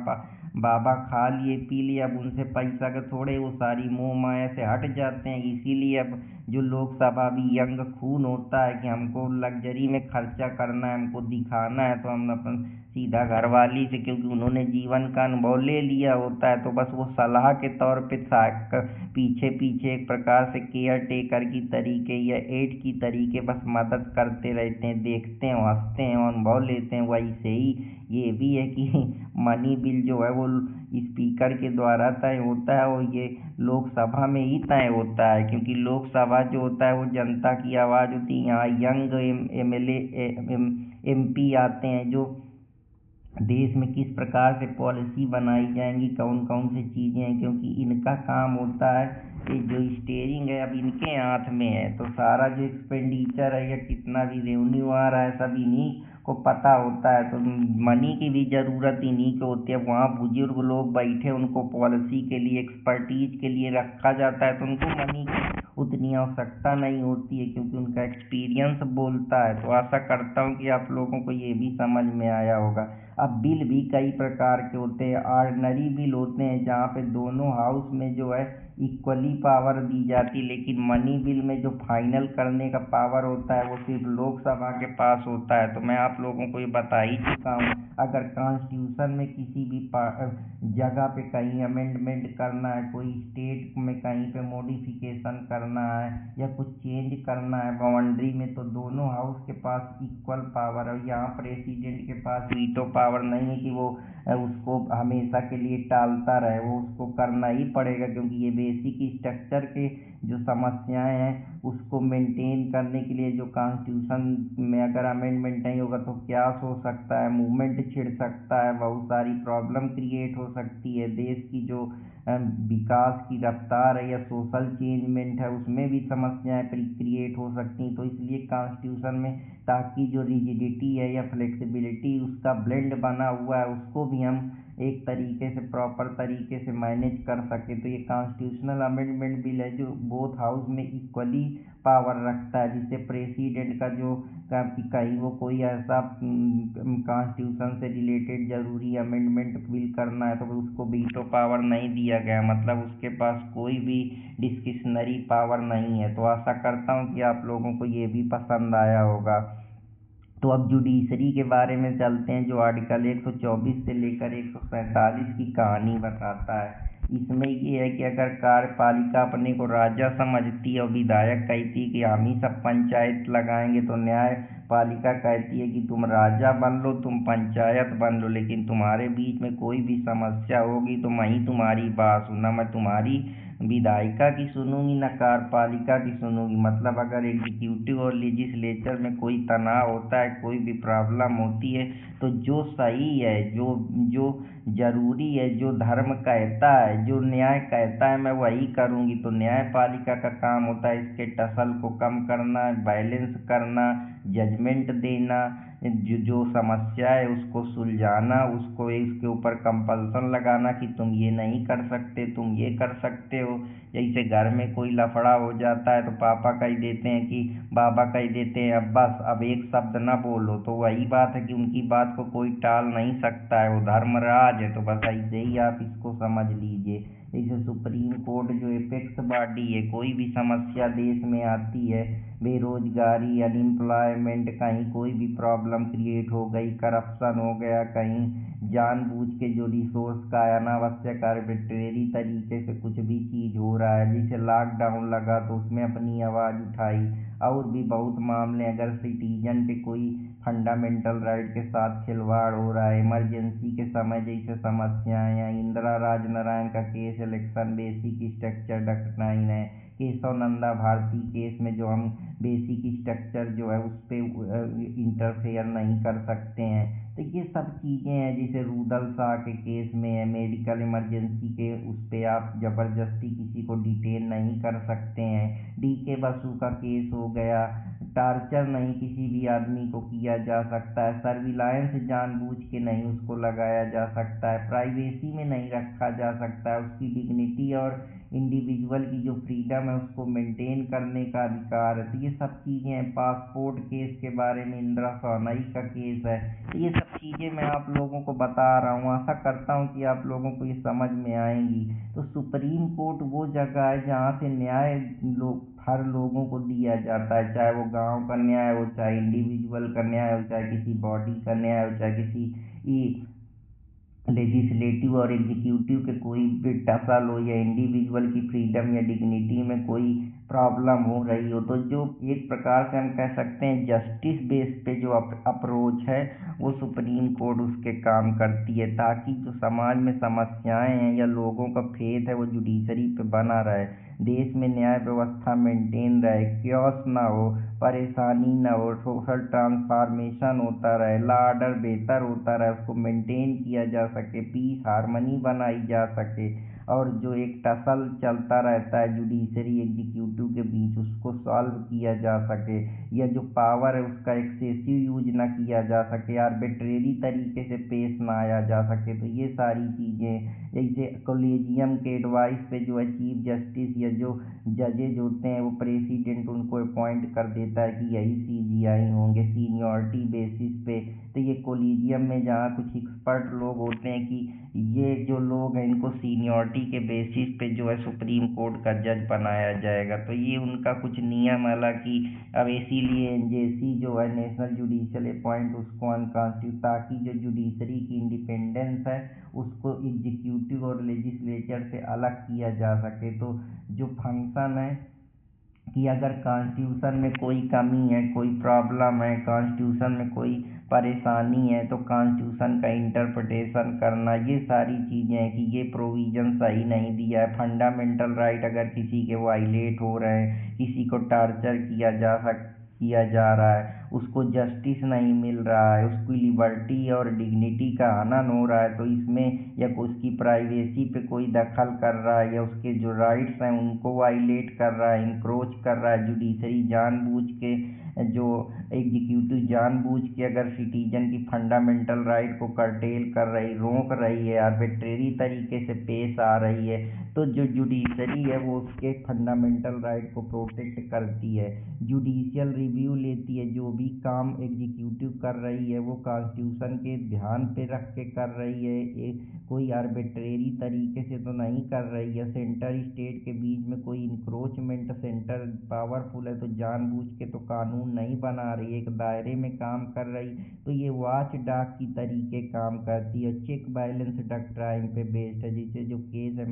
बाबा खा लिए पी लिए, अब उनसे पैसा के थोड़े, वो सारी मोह माया से हट जाते हैं। इसीलिए अब जो लोकसभा भी यंग खून होता है कि हमको लग्जरी में खर्चा करना है, हमको दिखाना है, तो हम अपन सीधा घरवाली से, क्योंकि उन्होंने जीवन का अनुभव ले लिया होता है, तो बस वो सलाह के तौर पे पीछे पीछे एक प्रकार से केयर टेकर की तरीके या एड की तरीके बस मदद करते रहते हैं, देखते हैं, हंसते हैं, अनुभव लेते हैं। वैसे ही ये भी है कि मनी बिल जो है वो स्पीकर के द्वारा तय होता है, और ये लोकसभा में ही तय होता है, क्योंकि लोकसभा जो होता है वो जनता की आवाज़ होती है। यहाँ यंग एमएलए एमपी आते हैं, जो देश में किस प्रकार से पॉलिसी बनाई जाएंगी, कौन कौन सी चीज़ें हैं, क्योंकि इनका काम होता है कि जो स्टेयरिंग है अब इनके हाथ में है, तो सारा जो एक्सपेंडिचर है या कितना भी रेवेन्यू आ रहा है सब इन्हीं को पता होता है। तो मनी की भी ज़रूरत इन्हीं को होती है। वहाँ बुजुर्ग लोग बैठे, उनको पॉलिसी के लिए, एक्सपर्टीज के लिए रखा जाता है, तो उनको मनी की उतनी आवश्यकता नहीं होती है, क्योंकि उनका एक्सपीरियंस बोलता है। तो आशा करता हूँ कि आप लोगों को ये भी समझ में आया होगा। अब बिल भी कई प्रकार के होते हैं। ऑर्डिनरी बिल होते हैं जहाँ पे दोनों हाउस में जो है इक्वली पावर दी जाती, लेकिन मनी बिल में जो फाइनल करने का पावर होता है वो सिर्फ लोकसभा के पास होता है। तो मैं आप लोगों को ये बता ही चुका हूँ, अगर कॉन्स्टिट्यूशन में किसी भी जगह पे कहीं अमेंडमेंट करना है, कोई स्टेट में कहीं पे मॉडिफिकेशन करना है या कुछ चेंज करना है बाउंड्री में, तो दोनों हाउस के पास इक्वल पावर है। यहाँ प्रेसिडेंट के पास वीटो पावर नहीं है कि वो उसको हमेशा के लिए टालता रहे, वो उसको करना ही पड़ेगा, क्योंकि ये बेसिक स्ट्रक्चर के जो समस्याएं हैं उसको मेंटेन करने के लिए, जो कॉन्स्टिट्यूशन में अगर अमेंडमेंट नहीं होगा तो क्या हो सकता है, मूवमेंट छिड़ सकता है, बहुत सारी प्रॉब्लम क्रिएट हो सकती है, देश की जो विकास की रफ्तार है या सोशल चेंजमेंट है उसमें भी समस्याएं क्रिएट हो सकती हैं। तो इसलिए कॉन्स्टिट्यूशन में, ताकि जो रिजिडिटी है या फ्लेक्सिबिलिटी उसका ब्लेंड बना हुआ है उसको भी हम एक तरीके से प्रॉपर तरीके से मैनेज कर सके, तो ये कॉन्स्टिट्यूशनल अमेंडमेंट बिल है जो बोथ हाउस में इक्वली पावर रखता है, जिससे प्रेसिडेंट का जो कहीं वो कोई ऐसा कॉन्स्टिट्यूशन से रिलेटेड जरूरी अमेंडमेंट बिल करना है तो उसको वीटो पावर नहीं दिया गया, मतलब उसके पास कोई भी डिस्क्रिशनरी पावर नहीं है। तो आशा करता हूँ कि आप लोगों को ये भी पसंद आया होगा। तो अब जुडिशरी के बारे में चलते हैं, जो आर्टिकल 124 से लेकर 147 की कहानी बताता है। इसमें ये है कि अगर कार्यपालिका अपने को राजा समझती है और विधायक कहती है कि हम ही सब पंचायत लगाएंगे, तो न्यायपालिका कहती है कि तुम राजा बन लो, तुम पंचायत बन लो, लेकिन तुम्हारे बीच में कोई भी समस्या होगी तो मैं ही तुम्हारी बात सुनना, मैं तुम्हारी विधायिका की सुनूंगी ना कार्यपालिका की सुनूंगी। मतलब अगर एग्जीक्यूटिव और लेजिस्लेचर में कोई तनाव होता है, कोई भी प्रॉब्लम होती है, तो जो सही है, जो जो जरूरी है, जो धर्म कहता है, जो न्याय कहता है, मैं वही करूंगी। तो न्यायपालिका का काम होता है इसके टसल को कम करना, बैलेंस करना, जजमेंट देना, जो समस्या है उसको सुलझाना, उसको इसके ऊपर कंपल्सन लगाना कि तुम ये नहीं कर सकते, तुम ये कर सकते हो। जैसे घर में कोई लफड़ा हो जाता है तो पापा कह देते हैं कि बाबा कह देते हैं अब बस, अब एक शब्द ना बोलो, तो वही बात है कि उनकी बात को कोई टाल नहीं सकता है, वो धर्मराज है। तो बस ऐसे ही आप इसको समझ लीजिए। जैसे सुप्रीम कोर्ट जो एपेक्स बॉडी है, कोई भी समस्या देश में आती है, बेरोजगारी, अनएम्प्लॉयमेंट, कहीं कोई भी प्रॉब्लम क्रिएट हो गई, करप्शन हो गया, कहीं जानबूझ के जो रिसोर्स का अनावश्यक आर्बिट्रेरी तरीके से कुछ भी चीज़ हो रहा है, जैसे लॉकडाउन लगा तो उसमें अपनी आवाज़ उठाई, और भी बहुत मामले, अगर सिटीजन पे कोई फंडामेंटल राइट के साथ खिलवाड़ हो रहा है, इमरजेंसी के समय जैसे समस्याएं, या इंदिरा राजनारायण का केस, इलेक्शन बेसिक स्ट्रक्चर 9 है, केशव नंदा भारती केस में जो हम बेसिक स्ट्रक्चर जो है उस पर इंटरफेयर नहीं कर सकते हैं। तो ये सब चीज़ें हैं, जैसे रुदल शाह के केस में है, मेडिकल इमरजेंसी के उस पर आप ज़बरदस्ती किसी को डिटेन नहीं कर सकते हैं। DK बसु का केस हो गया, टार्चर नहीं किसी भी आदमी को किया जा सकता है, सर्विलांस जानबूझ के नहीं उसको लगाया जा सकता है, प्राइवेसी में नहीं रखा जा सकता है, उसकी डिग्निटी और इंडिविजुअल की जो फ्रीडम है उसको मेंटेन करने का अधिकार है। तो ये सब चीज़ें हैं। पासपोर्ट केस के बारे में इंदिरा सोनाई का केस है। तो ये सब चीज़ें मैं आप लोगों को बता रहा हूँ, आशा करता हूँ कि आप लोगों को ये समझ में आएंगी। तो सुप्रीम कोर्ट वो जगह है जहाँ से न्याय हर लोगों को दिया जाता है, चाहे वो गांव का न्याय हो, चाहे इंडिविजुअल का न्याय हो, चाहे किसी बॉडी का न्याय हो, चाहे किसी लेजिस्लेटिव और एग्जीक्यूटिव के कोई भी टसल हो, या इंडिविजुअल की फ्रीडम या डिग्निटी में कोई प्रॉब्लम हो रही हो। तो जो एक प्रकार से हम कह सकते हैं जस्टिस बेस पे जो अप्रोच है वो सुप्रीम कोर्ट उसके काम करती है, ताकि जो समाज में समस्याएं हैं या लोगों का फेथ है वो जुडिशरी पे बना रहे, देश में न्याय व्यवस्था मेंटेन रहे, क्योस ना हो, परेशानी ना हो, सोशल ट्रांसफॉर्मेशन होता रहे, लॉ ऑर्डर बेहतर होता रहे, उसको मेंटेन किया जा सके, पीस हारमनी बनाई जा सके, और जो एक टसल चलता रहता है जुडिशरी एग्जीक्यूटिव के बीच उसको सॉल्व किया जा सके, या जो पावर है उसका एक्सेसिव यूज ना किया जा सके, आर्बिट्रेरी तरीके से पेश ना आया जा सके। तो ये सारी चीज़ें, जैसे कॉलेजियम के एडवाइस पे जो है चीफ जस्टिस या जो जजेज होते हैं वो प्रेसिडेंट उनको अपॉइंट कर देता है कि यही CJI होंगे सीनियरिटी बेसिस पे। तो ये कॉलेजियम में जहाँ कुछ एक्सपर्ट लोग होते हैं कि ये जो लोग हैं इनको सीनियरिटी के बेसिस पे जो है सुप्रीम कोर्ट का जज बनाया जाएगा। तो ये उनका कुछ नियम, हालांकि अब इसीलिए NJC जो है नेशनल जुडिशियल अपॉइंट उसको अनकॉन्स्टिट्यूट, ताकि जो जुडिशरी की इंडिपेंडेंस है उसको एग्जीक्यूटिव और लेजिस्लेचर से अलग किया जा सके। तो जो फंक्शन है कि अगर कॉन्स्टिट्यूशन में कोई कमी है, कोई प्रॉब्लम है, कॉन्स्टिट्यूशन में कोई परेशानी है, तो कॉन्स्टिट्यूशन का इंटरप्रिटेशन करना, ये सारी चीज़ें हैं कि ये प्रोविज़न सही नहीं दिया है, फंडामेंटल राइट अगर किसी के वायलेट हो रहे हैं, किसी को टार्चर किया जा रहा है, उसको जस्टिस नहीं मिल रहा है, उसकी लिबर्टी और डिग्निटी का हनन हो रहा है, तो इसमें या उसकी प्राइवेसी पे कोई दखल कर रहा है, या उसके जो राइट्स हैं उनको वायलेट कर रहा है, इंक्रोच कर रहा है, जुडिशरी जानबूझ के जो एग्जीक्यूटिव जानबूझ के अगर सिटीजन की फंडामेंटल राइट को कर्टेल कर रही, रोक रही है, आर्बिट्रेरी तरीके से पेश आ रही है, तो जो जुडिशरी है वो उसके फंडामेंटल राइट को प्रोटेक्ट करती है, जुडिशियल रिव्यू लेती है, जो भी काम एग्जीक्यूटिव कर रही है वो कॉन्स्टिट्यूशन के ध्यान पे रख के कर रही है, कोई आर्बिट्रेरी तरीके से तो नहीं कर रही है, सेंटर स्टेट के बीच में कोई इंक्रोचमेंट, सेंटर पावरफुल है तो जानबूझ के तो कानून नहीं बना रही है, एक दायरे में काम कर रही। तो ये वॉच डॉग की तरीके काम करती है, चेक बैलेंस डॉक्ट्राइन पे बेस्ड है। जैसे जो केस है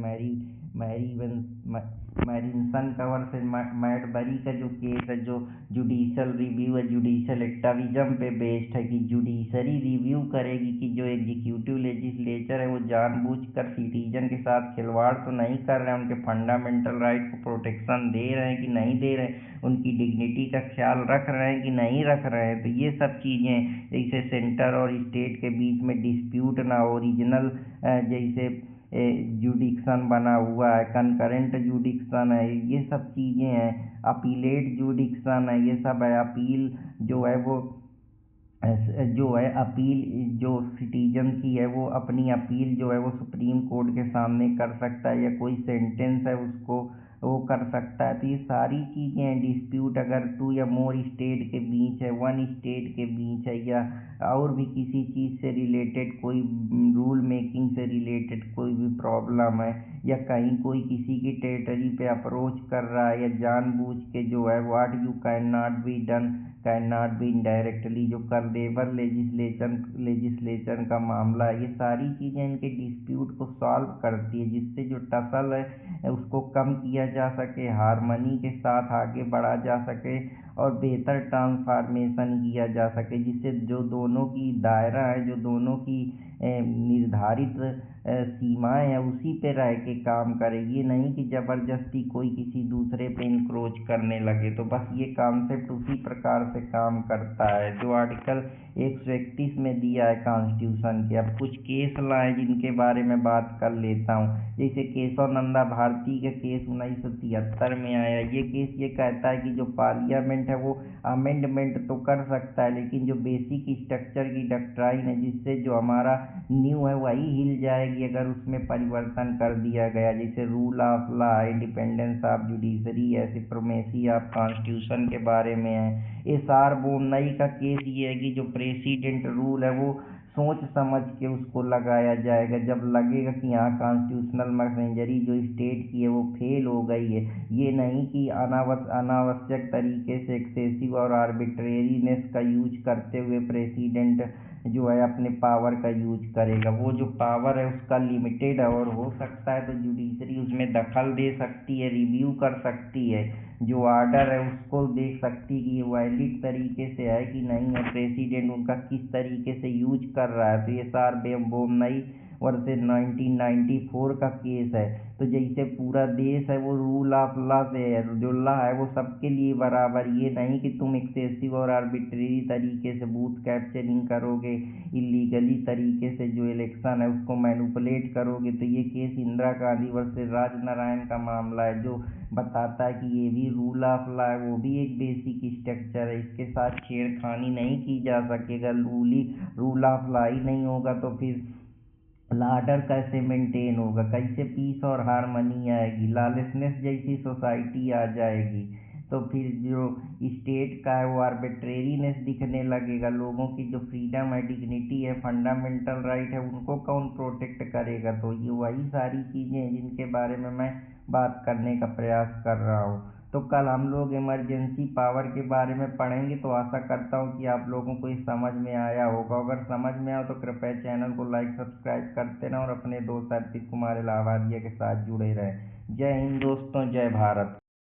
मैरिसन कवर से मैडबरी का जो केस है, जो जुडिशियल रिव्यू है, जुडिशियल एक्टिविज्म पे बेस्ड है कि जुडिशरी रिव्यू करेगी कि जो एग्जीक्यूटिव लेजिस्लेचर है वो जानबूझकर सिटीजन के साथ खिलवाड़ तो नहीं कर रहे हैं, उनके फंडामेंटल राइट को प्रोटेक्शन दे रहे हैं कि नहीं दे रहे हैं, उनकी डिग्निटी का ख्याल रख रहे हैं कि नहीं रख रहे हैं। तो ये सब चीज़ें, जैसे सेंटर और स्टेट के बीच में डिस्प्यूट ना, ओरिजिनल जैसे जुडिक्शन बना हुआ है, कंकरेंट जुडिक्शन है, ये सब चीज़ें हैं, अपीलेट जुडिक्शन है, ये सब है। अपील जो है वो अपील जो सिटीजन की है वो अपनी अपील जो है वो सुप्रीम कोर्ट के सामने कर सकता है, या कोई सेंटेंस है उसको वो कर सकता है। तो ये सारी चीज़ें हैं। डिस्प्यूट अगर 2 या मोर स्टेट के बीच है, 1 स्टेट के बीच है, या और भी किसी चीज़ से रिलेटेड कोई रूल मेकिंग से रिलेटेड कोई भी प्रॉब्लम है, या कहीं कोई किसी की टेरिटरी पे अप्रोच कर रहा है, या जानबूझ के जो है what you can not be indirectly, जो कर लेबर लेजिस्लेशन का मामला है, ये सारी चीज़ें इनके डिस्प्यूट को सॉल्व करती है, जिससे जो टसल है उसको कम किया जा सके, हारमनी के साथ आगे बढ़ा जा सके, और बेहतर ट्रांसफॉर्मेशन किया जा सके, जिससे जो दोनों की दायरा है, जो दोनों की निर्धारित सीमाएं हैं उसी पे रह के काम करे। ये नहीं कि ज़बरदस्ती कोई किसी दूसरे पे इंक्रोच करने लगे। तो बस ये कॉन्सेप्ट उसी प्रकार से काम करता है जो आर्टिकल 131 में दिया है कॉन्स्टिट्यूशन के। अब कुछ केस लाए जिनके बारे में बात कर लेता हूँ। जैसे केशव नंदा भारती का केस 1973 में आया। ये केस ये कहता है कि जो पार्लियामेंट है वो अमेंडमेंट तो कर सकता है, लेकिन जो बेसिक स्ट्रक्चर की डक्ट्राइन है, जिससे जो हमारा न्यू है वही हिल जाएगी अगर उसमें परिवर्तन कर दिया गया। जैसे rule of law, independence of judiciary, supremacy of constitution के बारे में है। ये सार्वभौमई का केस ये है कि जो प्रेसिडेंट रूल है वो सोच समझ के उसको लगाया जाएगा। जब लगेगा कि यहाँ कॉन्स्टिट्यूशनल मशीनरी जो स्टेट की है वो फेल हो गई है, ये नहीं कि अनावश्यक तरीके से एक्सेसिव और आर्बिट्रेरीनेस का यूज करते हुए प्रेसिडेंट जो है अपने पावर का यूज करेगा। वो जो पावर है उसका लिमिटेड है, और हो सकता है तो जुडिशरी उसमें दखल दे सकती है, रिव्यू कर सकती है, जो ऑर्डर है उसको देख सकती है कि ये वैलिड तरीके से है कि नहीं है, प्रेसिडेंट उनका किस तरीके से यूज कर रहा है। तो ये सार्वभौमई वर्सेस 1994 का केस है। तो जैसे पूरा देश है वो रूल ऑफ लॉ से है, जो लॉ है वो सबके लिए बराबर। ये नहीं कि तुम एक्सेसिव और आर्बिट्रेरी तरीके से बूथ कैप्चरिंग करोगे, इलीगली तरीके से जो इलेक्शन है उसको मैनिपुलेट करोगे। तो ये केस इंदिरा गांधी वर्सेस राजनारायण का मामला है, जो बताता है कि ये भी रूल ऑफ लॉ है, वो भी एक बेसिक स्ट्रक्चर है, इसके साथ छेड़खानी नहीं की जा सकेगा। रूल ऑफ लॉ ही नहीं होगा तो फिर ऑर्डर कैसे मेंटेन होगा, कैसे पीस और हारमनी आएगी, लॉलेसनेस जैसी सोसाइटी आ जाएगी। तो फिर जो स्टेट का है वो आर्बिट्रेरीनेस दिखने लगेगा। लोगों की जो फ्रीडम है, डिग्निटी है, फंडामेंटल राइट है, उनको कौन प्रोटेक्ट करेगा। तो ये वही सारी चीज़ें हैं जिनके बारे में मैं बात करने का प्रयास कर रहा हूँ। तो कल हम लोग इमरजेंसी पावर के बारे में पढ़ेंगे। तो आशा करता हूँ कि आप लोगों को ये समझ में आया होगा। अगर समझ में आया तो कृपया चैनल को लाइक सब्सक्राइब करते रहें और अपने दोस्त अर्पित कुमार इलाहाबादिया के साथ जुड़े रहें। जय हिंद दोस्तों, जय भारत।